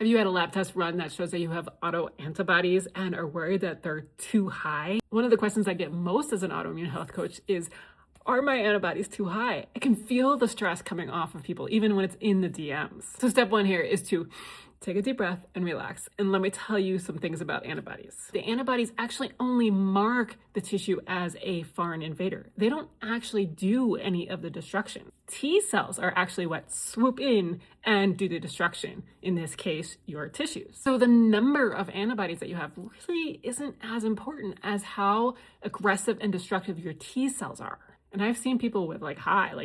Have you had a lab test run that shows that you have autoantibodies and are worried that they're too high? One of the questions I get most as an autoimmune health coach is, are my antibodies too high? I can feel the stress coming off of people, even when it's in the DMs. So step one here is to take a deep breath and relax. And let me tell you some things about antibodies. The antibodies actually only mark the tissue as a foreign invader. They don't actually do any of the destruction. T cells are actually what swoop in and do the destruction, in this case, your tissues. So the number of antibodies that you have really isn't as important as how aggressive and destructive your T cells are. And I've seen people with like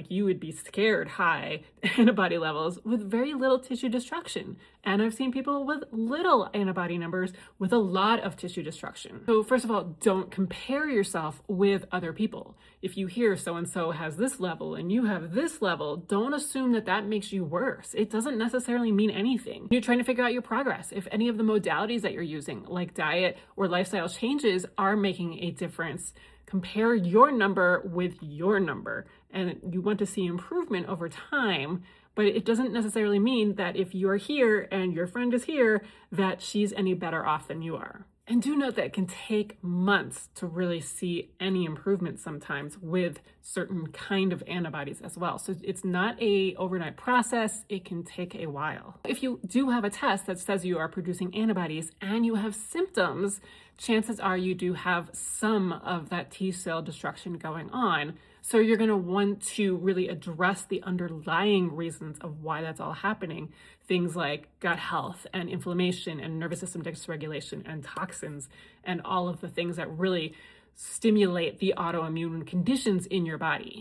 you would be scared high antibody levels with very little tissue destruction. And I've seen people with little antibody numbers with a lot of tissue destruction. So first of all, don't compare yourself with other people. If you hear so-and-so has this level and you have this level, don't assume that that makes you worse. It doesn't necessarily mean anything. You're trying to figure out your progress. If any of the modalities that you're using, like diet or lifestyle changes, are making a difference, compare your number with your number, and you want to see improvement over time, but it doesn't necessarily mean that if you're here and your friend is here, that she's any better off than you are. And do note that it can take months to really see any improvement sometimes with certain kind of antibodies as well. So it's not an overnight process. It can take a while. If you do have a test that says you are producing antibodies and you have symptoms, chances are you do have some of that T cell destruction going on. So you're going to want to really address the underlying reasons of why that's all happening. Things like gut health and inflammation and nervous system dysregulation and toxins and all of the things that really stimulate the autoimmune conditions in your body.